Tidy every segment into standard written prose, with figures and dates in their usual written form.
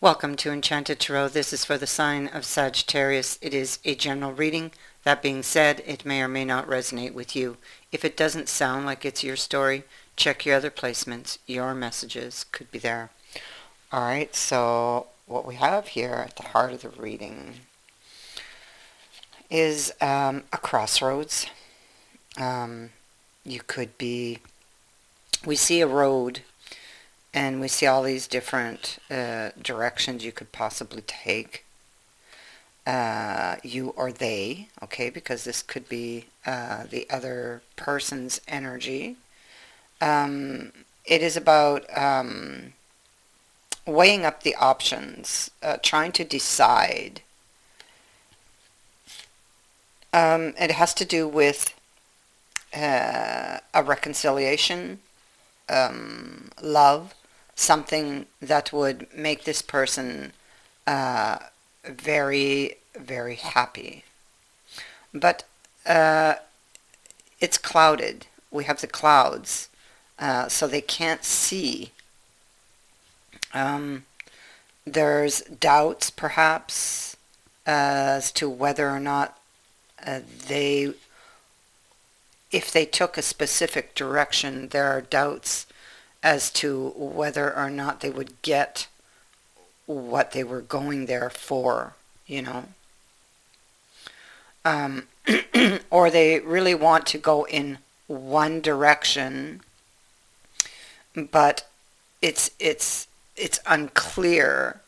Welcome to Enchanted Tarot. This is for the sign of Sagittarius. It is a general reading. That being said, it may or may not resonate with you. If it doesn't sound like it's your story, check your other placements. Your messages could be there. Alright, so what we have here at the heart of the reading is a crossroads. You could be... We see a road, and we see all these different directions you could possibly take. You or they, okay, because this could be the other person's energy. It is about weighing up the options, trying to decide. It has to do with a reconciliation, love, something that would make this person very, very happy. But it's clouded. We have the clouds, so they can't see. There's doubts, perhaps, as to whether or not if they took a specific direction, there are doubts as to whether or not they would get what they were going there for, you know. Or they really want to go in one direction, but it's unclear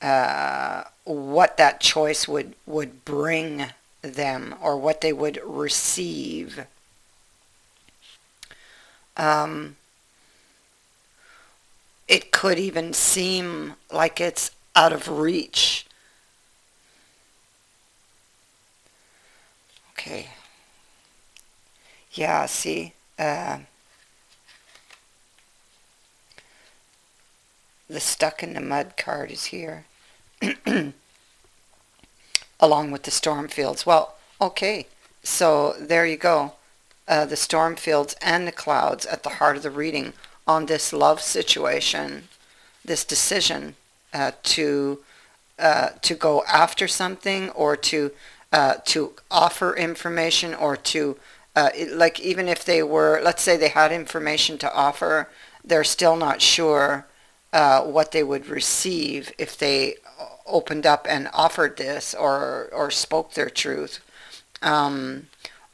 what that choice would bring them, or what they would receive. It could even seem like it's out of reach. Okay. Yeah, see, the stuck in the mud card is here. Along with the storm fields. Well, okay, so there you go. The storm fields and the clouds at the heart of the reading on this love situation, this decision to go after something, or to offer information, or to like, even if they were, let's say they had information to offer, they're still not sure what they would receive if they opened up and offered this, or spoke their truth,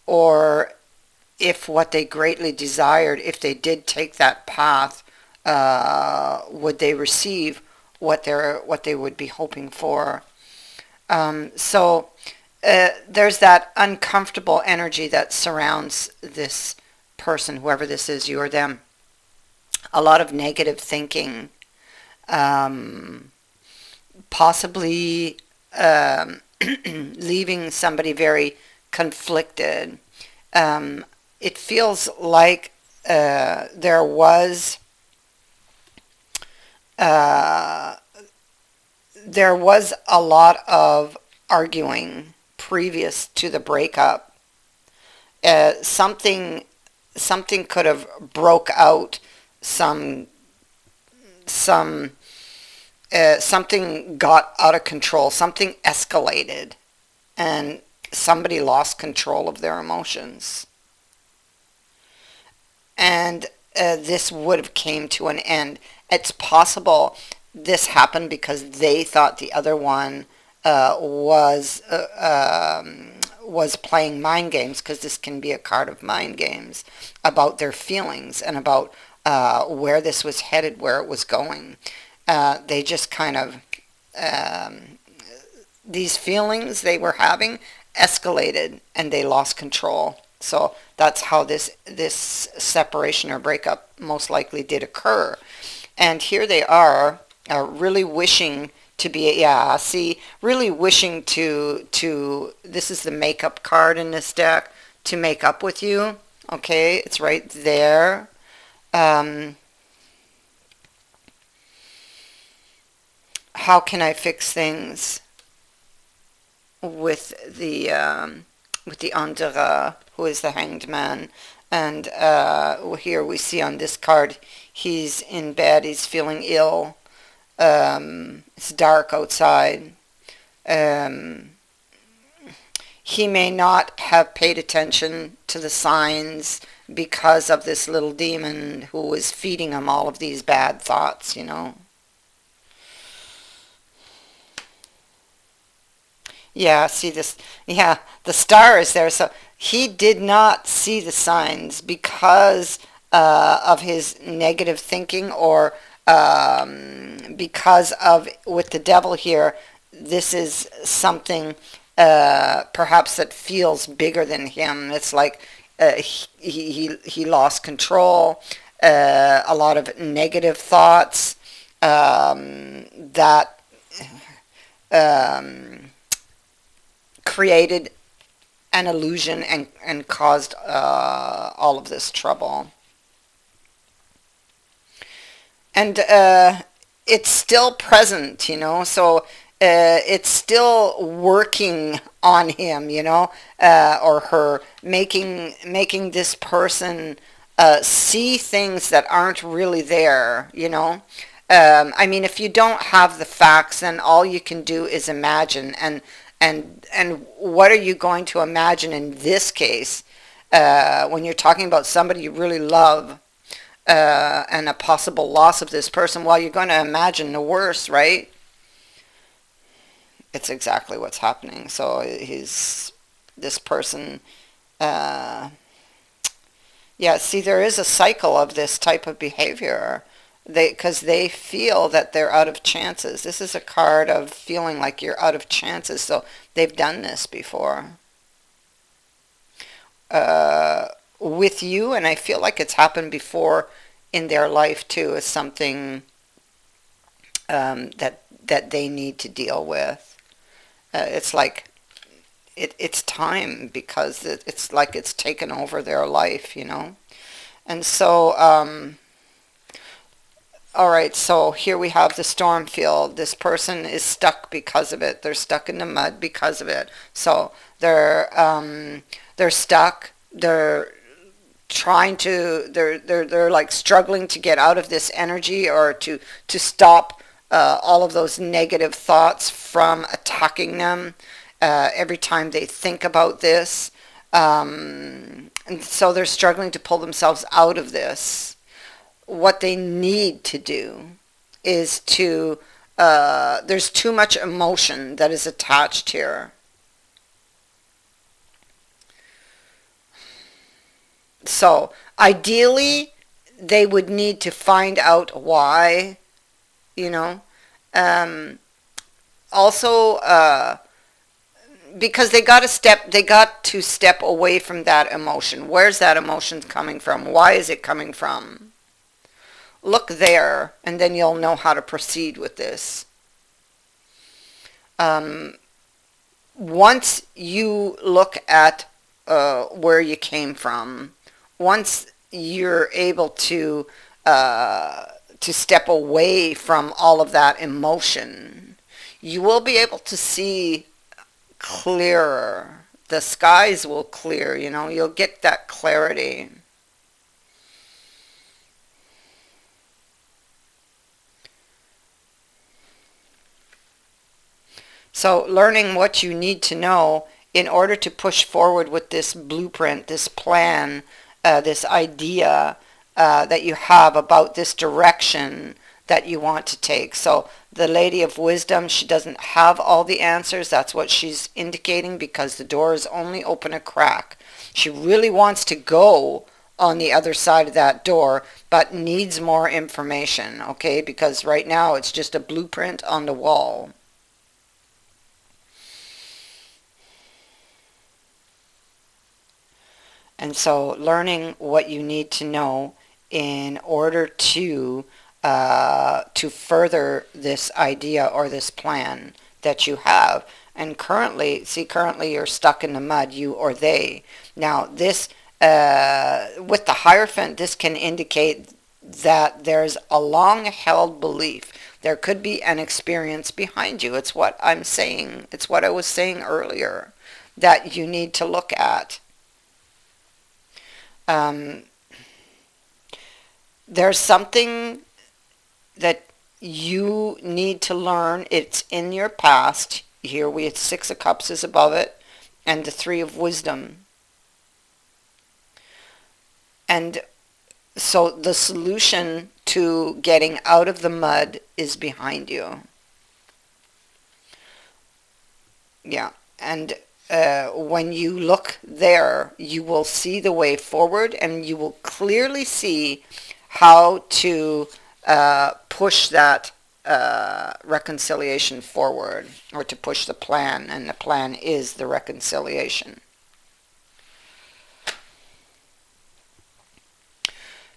or if what they greatly desired, if they did take that path, would they receive what they would be hoping for. So there's that uncomfortable energy that surrounds this person, whoever this is, you or them. A lot of negative thinking, possibly leaving somebody very conflicted. It feels like there was a lot of arguing previous to the breakup. Something could have broke out. Something got out of control. Something escalated, and somebody lost control of their emotions. And this would have came to an end. It's possible this happened because they thought the other one was playing mind games, because this can be a card of mind games about their feelings and about where this was headed, where it was going. They just kind of, these feelings they were having escalated, and they lost control. So that's how this separation or breakup most likely did occur. And here they are, really wishing to be, yeah, see, really wishing to, this is the makeup card in this deck, to make up with you. Okay, it's right there. How can I fix things with the Andera, who is the Hanged Man? And here we see on this card, he's in bed, he's feeling ill. It's dark outside. Um, he may not have paid attention to the signs because of this little demon who was feeding him all of these bad thoughts, you know. Yeah, see this, yeah, the star is there. So he did not see the signs because of his negative thinking, or because of, with the devil here, this is something perhaps that feels bigger than him. It's like he lost control, a lot of negative thoughts that um, created an illusion and caused all of this trouble. And it's still present, you know, so it's still working on him, you know, or her, making this person see things that aren't really there, you know. I mean, if you don't have the facts, then all you can do is imagine. And what are you going to imagine in this case when you're talking about somebody you really love, and a possible loss of this person? Well, you're going to imagine the worst, right? It's exactly what's happening. So this person, uh, yeah, see, there is a cycle of this type of behavior. Because they feel that they're out of chances. This is a card of feeling like you're out of chances. So they've done this before with you, and I feel like it's happened before in their life too. Is something that they need to deal with. It's like it's time, because it's like it's taken over their life, you know. And so all right, so here we have the storm field. This person is stuck because of it. They're stuck in the mud because of it. So they're stuck. They're trying to, they're like struggling to get out of this energy, or to stop all of those negative thoughts from attacking them every time they think about this. And so they're struggling to pull themselves out of this. What they need to do is to, there's too much emotion that is attached here. So ideally, they would need to find out why, you know. Um, Also, because they got to step away from that emotion. Where's that emotion coming from? Why is it coming from? Look there, and then you'll know how to proceed with this. Um, Once you look at where you came from, once you're able to step away from all of that emotion, you will be able to see clearer. The skies will clear, you know, you'll get that clarity. So learning what you need to know in order to push forward with this blueprint, this plan, this idea that you have about this direction that you want to take. So the Lady of Wisdom, she doesn't have all the answers. That's what she's indicating, because the door is only open a crack. She really wants to go on the other side of that door, but needs more information, okay? Because right now it's just a blueprint on the wall. And so learning what you need to know in order to further this idea or this plan that you have. And currently, see, currently you're stuck in the mud, you or they. Now this, with the Hierophant, this can indicate that there's a long-held belief. There could be an experience behind you. It's what I'm saying. It's what I was saying earlier, that you need to look at. Um, there's something that you need to learn. It's in your past. Here we have Six of Cups is above it, and the Three of Wisdom. And so the solution to getting out of the mud is behind you. Yeah. And when you look there, you will see the way forward, and you will clearly see how to push that reconciliation forward, or to push the plan, and the plan is the reconciliation.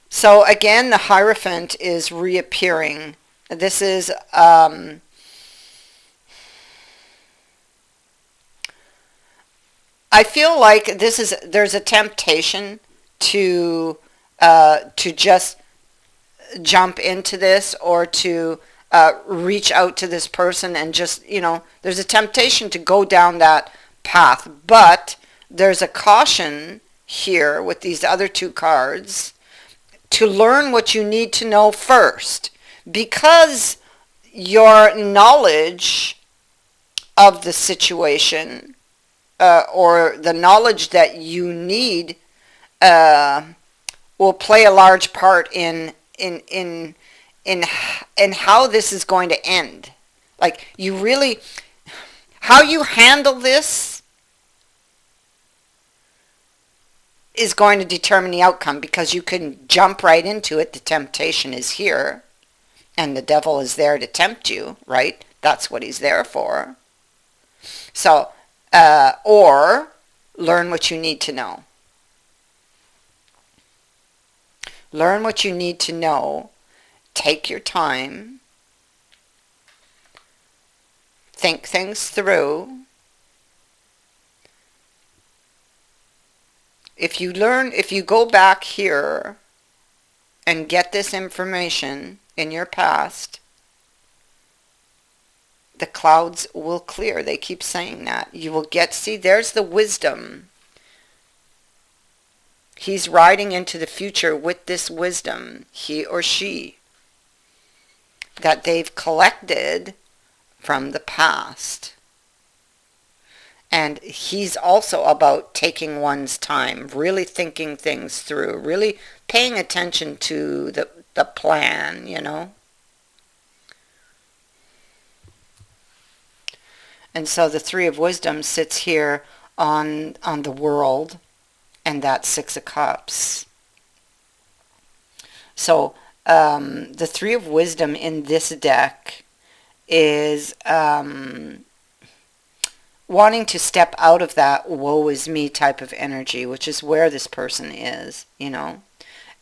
So again, the Hierophant is reappearing. This is I feel like there's a temptation to just jump into this, or to reach out to this person, and just, there's a temptation to go down that path. But there's a caution here with these other two cards to learn what you need to know first, because your knowledge of the situation, or the knowledge that you need, will play a large part in how this is going to end. Like, you really, how you handle this is going to determine the outcome, because you can jump right into it. The temptation is here, and the devil is there to tempt you, right? That's what he's there for. So, or learn what you need to know. Learn what you need to know. Take your time. Think things through. If you go back here and get this information in your past, the clouds will clear. They keep saying that. You will see, there's the wisdom. He's riding into the future with this wisdom, he or she, that they've collected from the past. And he's also about taking one's time, really thinking things through, really paying attention to the plan, And so the Three of Wisdom sits here on the world, and that Six of Cups. So the Three of Wisdom in this deck is wanting to step out of that woe is me type of energy, which is where this person is,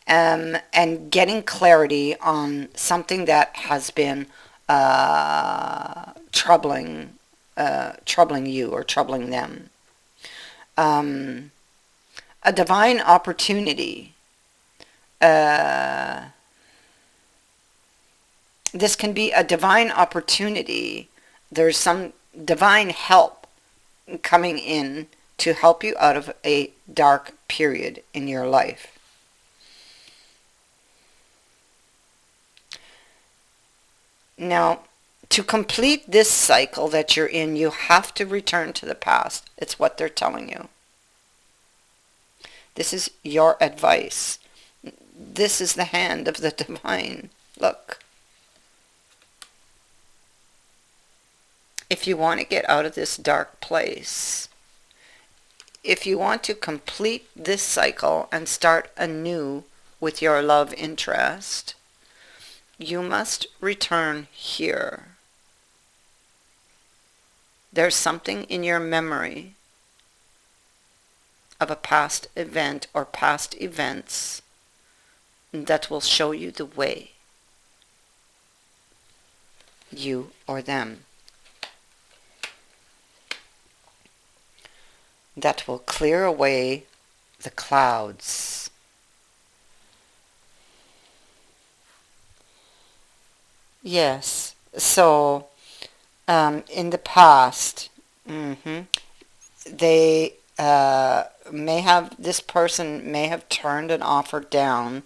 and getting clarity on something that has been troubling you, or troubling them. A divine opportunity. This can be a divine opportunity. There's some divine help coming in to help you out of a dark period in your life. Now, to complete this cycle that you're in, you have to return to the past. It's what they're telling you. This is your advice. This is the hand of the divine. Look. If you want to get out of this dark place, if you want to complete this cycle and start anew with your love interest, you must return here. There's something in your memory of a past event or past events that will show you the way, you or them, that will clear away the clouds. Yes, so in the past, they this person may have turned an offer down,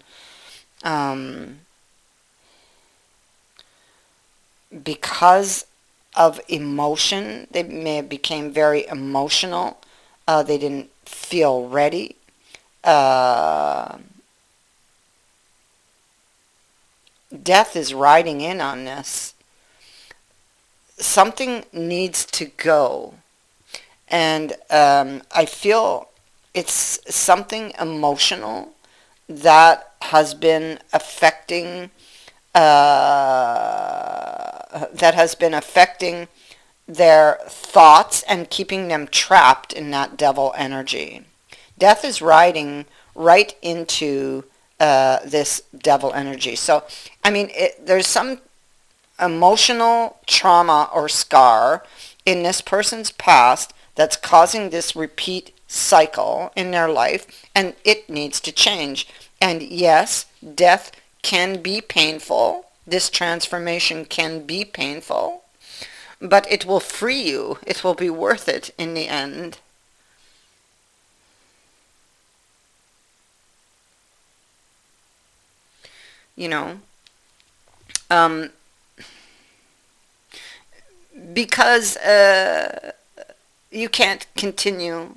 because of emotion. They may have became very emotional. They didn't feel ready. Uh, Death is riding in on this. Something needs to go. And I feel it's something emotional that has been affecting their thoughts and keeping them trapped in that devil energy. Death is riding right into this devil energy. So, I mean, there's some emotional trauma or scar in this person's past that's causing this repeat cycle in their life, and it needs to change. And yes, death can be painful. This transformation can be painful, but it will free you. It will be worth it in the end. You know, um, because you can't continue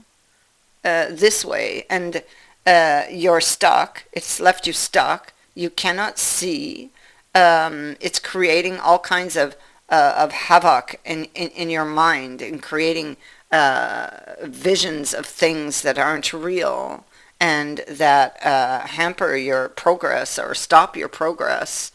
this way, and you're stuck. It's left you stuck. You cannot see. It's creating all kinds of havoc in your mind, and creating visions of things that aren't real, and that hamper your progress or stop your progress.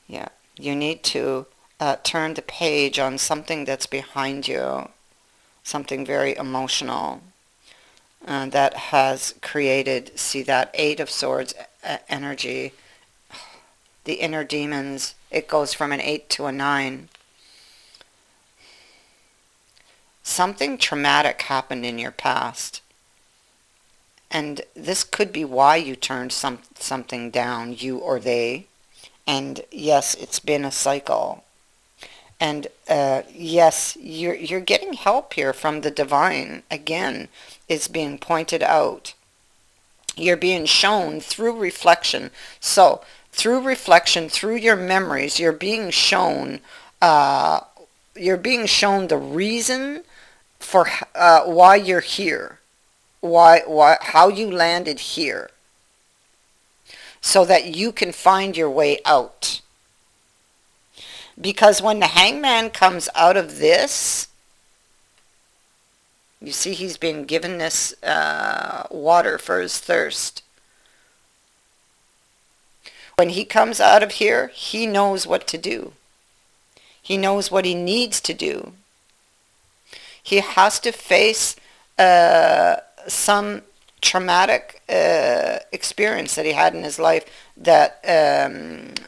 Yeah, you need to turn the page on something that's behind you, something very emotional that has created, see that Eight of Swords energy, the inner demons, it goes from an 8 to a 9. Something traumatic happened in your past, and this could be why you turned something down, you or they. And yes, it's been a cycle. And yes, you're getting help here from the divine. Again, it's being pointed out. You're being shown through reflection. So, through reflection, through your memories, uh, you're being shown the reason for why you're here, how you landed here, so that you can find your way out. Because when the hangman comes out of this, you see he's been given this water for his thirst. When he comes out of here, he knows what to do. He knows what he needs to do. He has to face some traumatic experience that he had in his life that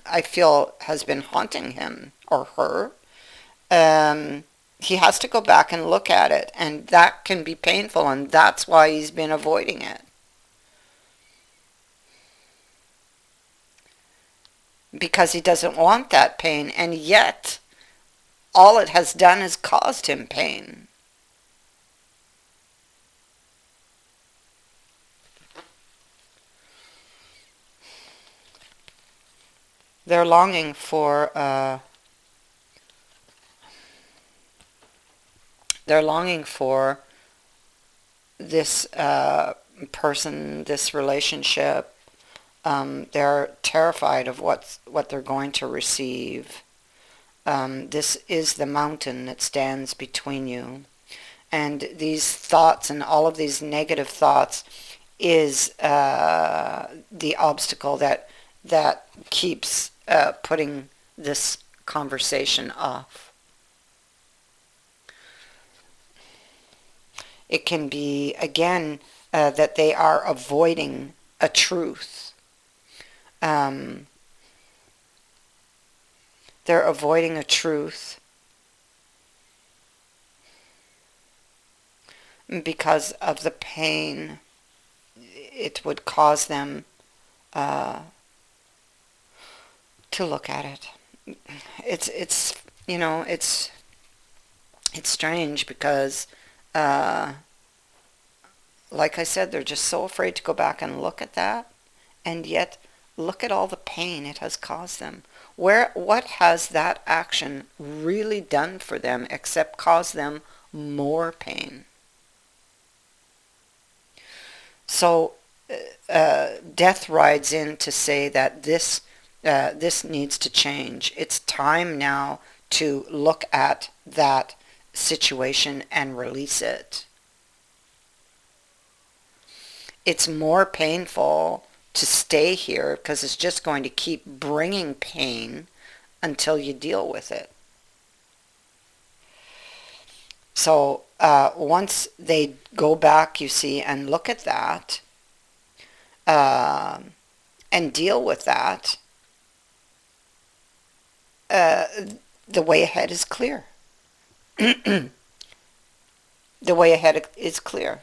I feel has been haunting him or her. He has to go back and look at it, and that can be painful, and that's why he's been avoiding it. Because he doesn't want that pain, and yet all it has done is caused him pain. They're longing for this person, this relationship. They're terrified of what they're going to receive. This is the mountain that stands between you. And these thoughts and all of these negative thoughts is the obstacle that keeps putting this conversation off. It can be, again, that they are avoiding a truth. They're avoiding a truth because of the pain it would cause them to look at it. It's you know, it's strange because like I said, they're just so afraid to go back and look at that. And yet, look at all the pain it has caused them. What has that action really done for them except cause them more pain? So, death rides in to say that this needs to change. It's time now to look at that situation and release it. It's more painful to stay here because it's just going to keep bringing pain until you deal with it. So once they go back, you see, and look at that and deal with that, the way ahead is clear. The way ahead is clear.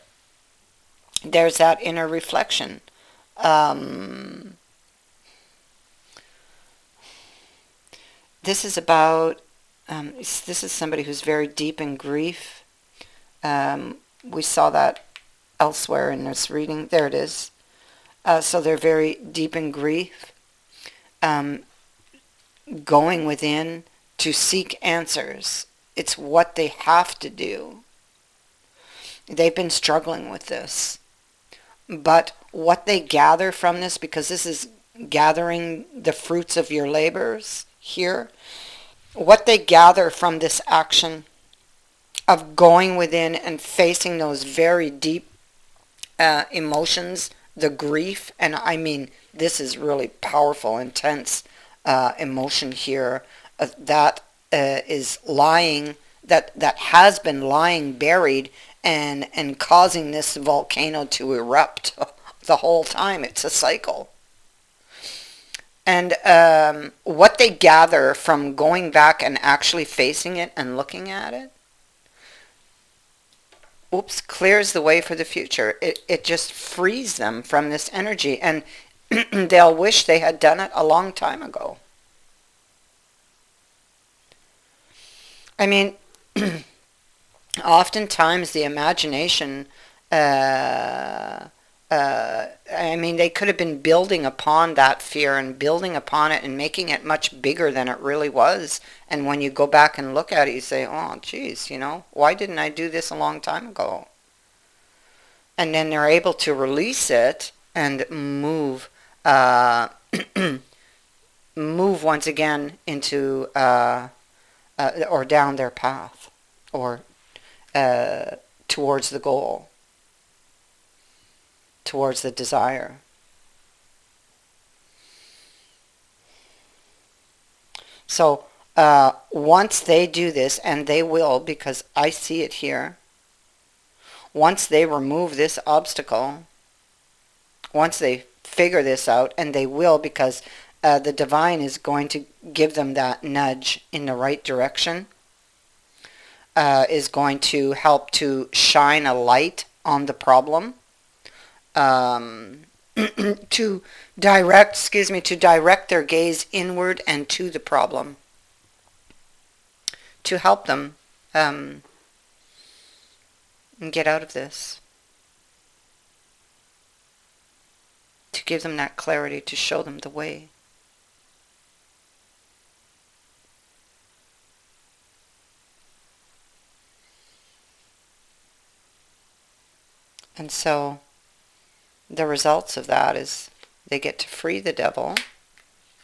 There's that inner reflection. This is about, this is somebody who's very deep in grief. We saw that elsewhere in this reading. There it is. So they're very deep in grief, going within to seek answers. It's what they have to do. They've been struggling with this. But what they gather from this, because this is gathering the fruits of your labors here, what they gather from this action of going within and facing those very deep emotions, the grief, and I mean, this is really powerful, intense emotion here that is lying, that has been lying buried and causing this volcano to erupt the whole time. It's a cycle. And what they gather from going back and actually facing it and looking at it, clears the way for the future. It just frees them from this energy, and they'll wish they had done it a long time ago. I mean, oftentimes the imagination, I mean, they could have been building upon that fear and building upon it and making it much bigger than it really was. And when you go back and look at it, you say, oh, geez, you know, why didn't I do this a long time ago? And then they're able to release it and move, move once again into, or down their path, or towards the goal, towards the desire. So once they do this, and they will, because I see it here, once they remove this obstacle, once they figure this out, and they will, because the divine is going to give them that nudge in the right direction, is going to help to shine a light on the problem, to direct their gaze inward and to the problem, to help them get out of this, to give them that clarity, to show them the way. And so the results of that is they get to free the devil,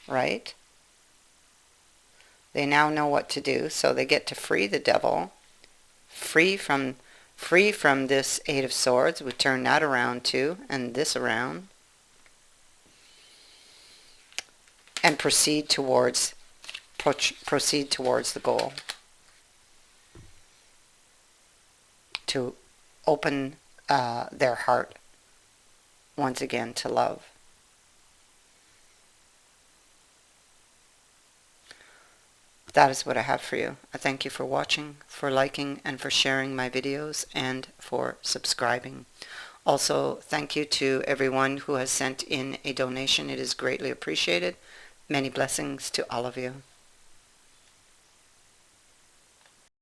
right? They now know what to do, so they get to free the devil, free from this Eight of Swords. We turn that around too, and this around, and proceed towards the goal, to open their heart once again to love. That is what I have for you. I thank you for watching, for liking, and for sharing my videos, and for subscribing. Also, thank you to everyone who has sent in a donation. It is greatly appreciated. Many blessings to all of you.